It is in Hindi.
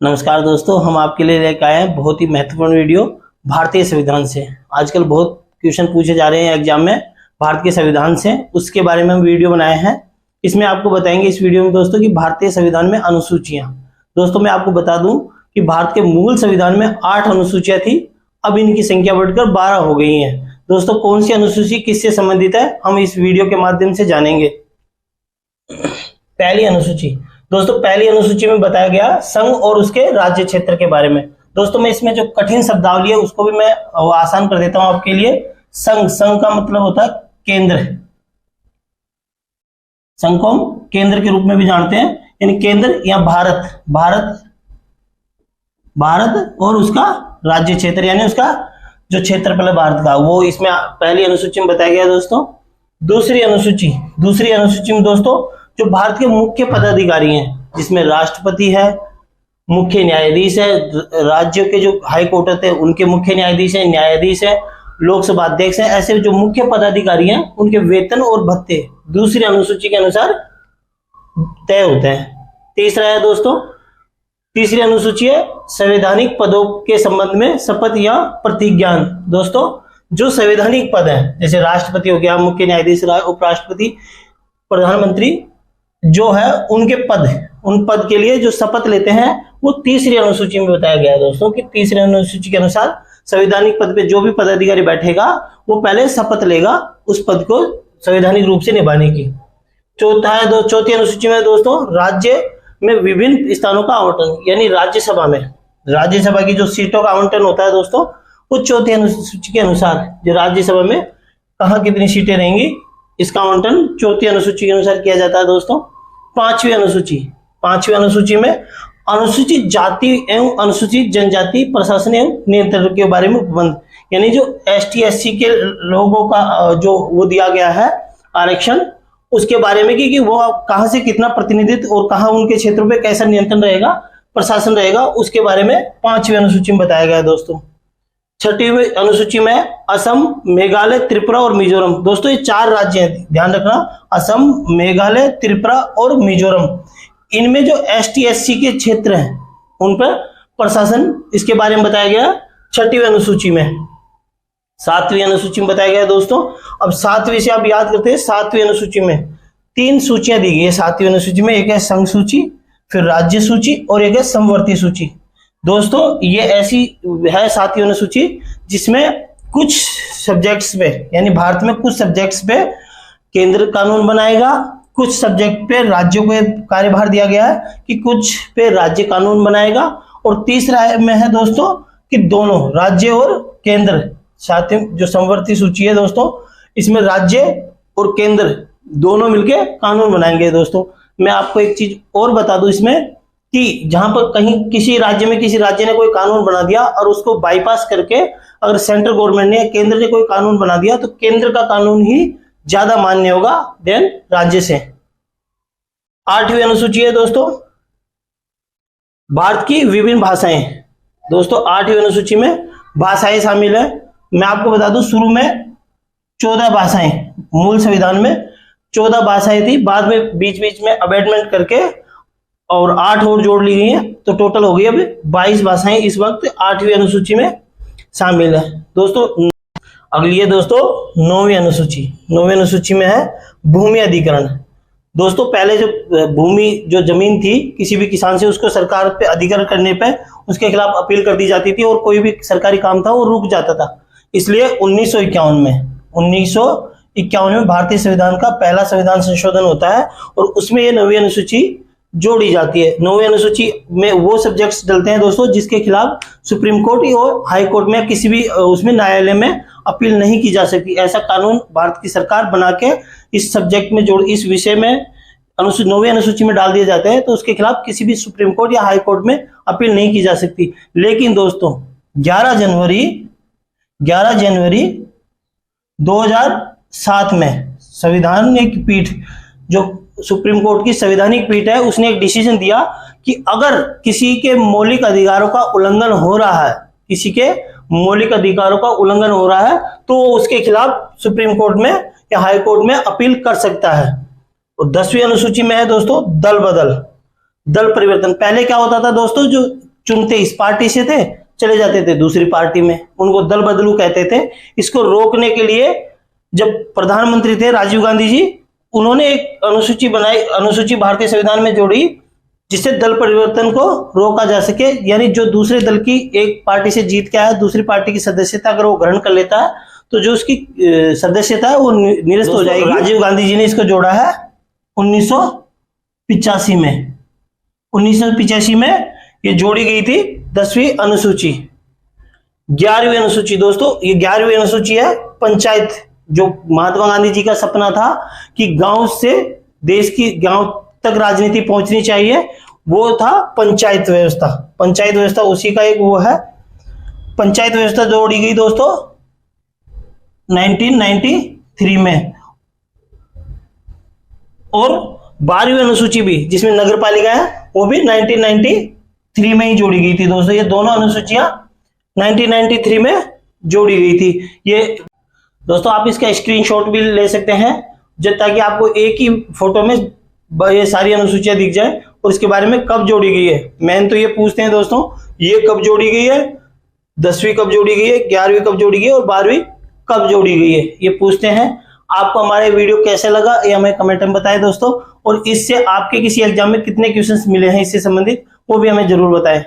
नमस्कार दोस्तों, हम आपके लिए लेकर आए हैं बहुत ही महत्वपूर्ण वीडियो भारतीय संविधान से। आजकल बहुत क्वेश्चन पूछे जा रहे हैं एग्जाम में भारत के संविधान से, उसके बारे में हम वीडियो बनाए हैं। इसमें आपको बताएंगे इस वीडियो में दोस्तों कि भारतीय संविधान में अनुसूचियां। दोस्तों मैं आपको बता दूं कि भारत के मूल संविधान में 8 अनुसूचियां थी, अब इनकी संख्या बढ़कर 12 हो गई है। दोस्तों कौन सी अनुसूची किससे संबंधित है हम इस वीडियो के माध्यम से जानेंगे। पहली अनुसूची दोस्तों, पहली अनुसूची में बताया गया संघ और उसके राज्य क्षेत्र के बारे में। दोस्तों मैं इसमें जो कठिन शब्दावली है उसको भी मैं आसान कर देता हूं आपके लिए। संघ, संघ का मतलब होता है केंद्र। संघ को हम केंद्र के रूप में भी जानते हैं, यानी केंद्र या भारत, भारत और उसका राज्य क्षेत्र यानी उसका जो क्षेत्रफल है भारत का, वो इसमें पहली अनुसूची में बताया गया दोस्तों। दूसरी अनुसूची में दोस्तों जो भारत के मुख्य पदाधिकारी हैं, जिसमें राष्ट्रपति है, मुख्य न्यायाधीश है, राज्यों के जो हाई कोर्ट होते हैं उनके मुख्य न्यायाधीश है, न्यायाधीश है, लोकसभा अध्यक्ष है, ऐसे जो मुख्य पदाधिकारी हैं उनके वेतन और भत्ते दूसरी अनुसूची के अनुसार तय होते हैं। तीसरा है दोस्तों, तीसरी अनुसूची है संवैधानिक पदों के संबंध में शपथ या प्रतिज्ञान। दोस्तों जो संवैधानिक पद है, जैसे राष्ट्रपति हो गया, मुख्य न्यायाधीश, उपराष्ट्रपति, प्रधानमंत्री, जो है उनके पद, उन पद के लिए जो शपथ लेते हैं वो तीसरी अनुसूची में बताया गया है दोस्तों कि तीसरी अनुसूची के अनुसार संवैधानिक पद पे जो भी पदाधिकारी बैठेगा वो पहले शपथ लेगा उस पद को संवैधानिक रूप से निभाने की। चौथी अनुसूची में दोस्तों राज्य में विभिन्न स्थानों का आवंटन, यानी राज्यसभा में, राज्यसभा की जो सीटों का आवंटन होता है दोस्तों वो चौथी अनुसूची के अनुसार जो राज्यसभा में कहाँ कितनी सीटें रहेंगी इसका आवंटन चौथी अनुसूची के अनुसार किया जाता है दोस्तों। पांचवी अनुसूची में अनुसूचित जाति एवं अनुसूचित जनजाति प्रशासन एवं नियंत्रण के बारे में उपबंध, यानी जो ST SC के लोगों का जो वो दिया गया है आरक्षण, उसके बारे में कि वो कहां से कितना प्रतिनिधित्व और कहां उनके क्षेत्रों पे कैसा नियंत्रण रहेगा, प्रशासन रहेगा, उसके बारे में पांचवी अनुसूची में बताया गया है दोस्तों। छठी अनुसूची में असम, मेघालय, त्रिपुरा और मिजोरम। दोस्तों ये 4 राज्य हैं, ध्यान रखना, असम, मेघालय, त्रिपुरा और मिजोरम। इनमें जो ST SC के क्षेत्र हैं उन पर प्रशासन, इसके बारे में बताया गया छठी अनुसूची में। 7वीं अनुसूची में बताया गया दोस्तों। अब 7वीं से आप याद करते हैं, 7वीं अनुसूची में 3 सूचियां दी गई है 7वीं अनुसूची में। एक है संघ सूची, फिर राज्य सूची और एक है समवर्ती सूची। दोस्तों ये ऐसी है 7वीं अनुसूची जिसमें कुछ सब्जेक्ट्स पे, यानी भारत में कुछ सब्जेक्ट्स पे केंद्र कानून बनाएगा, कुछ सब्जेक्ट पे राज्यों को कार्यभार दिया गया है कि कुछ पे राज्य कानून बनाएगा। और तीसरा में है दोस्तों कि दोनों राज्य और केंद्र, साथ ही जो समवर्ती सूची है दोस्तों इसमें राज्य और केंद्र दोनों मिलके कानून बनाएंगे। दोस्तों मैं आपको एक चीज और बता दूं इसमें कि जहां पर कहीं किसी राज्य ने कोई कानून बना दिया और उसको बाईपास करके अगर सेंट्रल गवर्नमेंट ने, केंद्र ने कोई कानून बना दिया तो केंद्र का कानून ही ज्यादा मान्य होगा देन राज्य से। 8वीं अनुसूची है दोस्तों भारत की विभिन्न भाषाएं। दोस्तों 8वीं अनुसूची में भाषाएं शामिल है। मैं आपको बता दूं शुरू में 14 भाषाएं, मूल संविधान में 14 भाषाएं थी, बाद में बीच बीच में अमेंडमेंट करके और 8 और जोड़ ली गई है, तो टोटल हो गई अब 22 भाषाएं इस वक्त 8वीं अनुसूची में शामिल है। दोस्तों अगली है दोस्तों 9वीं अनुसूची। 9वीं अनुसूची में है भूमि अधिग्रहण। दोस्तों पहले जो भूमि, जो जमीन थी किसी भी किसान से, उसको सरकार पे अधिग्रहण करने पे उसके खिलाफ अपील कर दी जाती थी और कोई भी सरकारी काम था वो रुक जाता था। इसलिए 1951 में भारतीय संविधान का पहला संविधान संशोधन होता है और उसमें ये 9वीं अनुसूची जोड़ी जाती है। 9वीं अनुसूची में वो सब्जेक्ट्स डलते हैं दोस्तों जिसके खिलाफ सुप्रीम कोर्ट और हाई कोर्ट में किसी भी उसमें न्यायालय में अपील नहीं की जा सकती। ऐसा कानून भारत की सरकार बना के इस सब्जेक्ट में जोड़, इस विषय में 9वीं अनुसूची में डाल दिए जाते हैं, तो उसके खिलाफ किसी भी सुप्रीम कोर्ट या हाई कोर्ट में अपील नहीं की जा सकती। लेकिन दोस्तों 11 जनवरी 2007 में संवैधानिक पीठ, जो सुप्रीम कोर्ट की संवैधानिक पीठ है, उसने एक डिसीजन दिया कि अगर किसी के मौलिक अधिकारों का उल्लंघन हो रहा है, तो उसके खिलाफ सुप्रीम कोर्ट में या हाई कोर्ट में अपील कर सकता है। और 10वीं अनुसूची में है दोस्तों दल परिवर्तन। पहले क्या होता था दोस्तों, जो चुनते इस पार्टी से थे, चले जाते थे दूसरी पार्टी में, उनको दल बदलू कहते थे। इसको रोकने के लिए जब प्रधानमंत्री थे राजीव गांधी जी, उन्होंने एक अनुसूची बनाई, अनुसूची भारतीय संविधान में जोड़ी, जिससे दल परिवर्तन को रोका जा सके। यानी जो दूसरे दल की एक पार्टी से जीत के आया, दूसरी पार्टी की सदस्यता अगर वो ग्रहण कर लेता है तो जो उसकी सदस्यता है वो निरस्त हो जाएगी। राजीव गांधी जी ने इसको जोड़ा है 1985 में। 1985 में ये जोड़ी गई थी 10वीं अनुसूची। 11वीं अनुसूची दोस्तों, ये 11वीं अनुसूची है पंचायत, जो महात्मा गांधी जी का सपना था कि गांव से देश की, गांव तक राजनीति पहुंचनी चाहिए, वो था पंचायत व्यवस्था। पंचायत व्यवस्था उसी का एक वो है। पंचायत व्यवस्था जोड़ी गई दोस्तों 1993 में। और 12वीं अनुसूची भी, जिसमें नगर पालिका है, वो भी 1993 में ही जोड़ी गई थी दोस्तों। ये दोनों अनुसूचियां 1993 में जोड़ी गई थी। ये दोस्तों आप इसका स्क्रीनशॉट भी ले सकते हैं, जब ताकि आपको एक ही फोटो में ये सारी अनुसूचियां दिख जाए और इसके बारे में कब जोड़ी गई है। मेन तो ये पूछते हैं दोस्तों, ये कब जोड़ी गई है, 10वीं कब जोड़ी गई है, 11वीं कब जोड़ी गई है और 12वीं कब जोड़ी गई है, ये पूछते हैं। आपको हमारे वीडियो कैसे लगा ये हमें कमेंट में बताएं दोस्तों, और इससे आपके किसी एग्जाम में कितने क्वेश्चंस मिले हैं इससे संबंधित, वो भी हमें जरूर बताएं।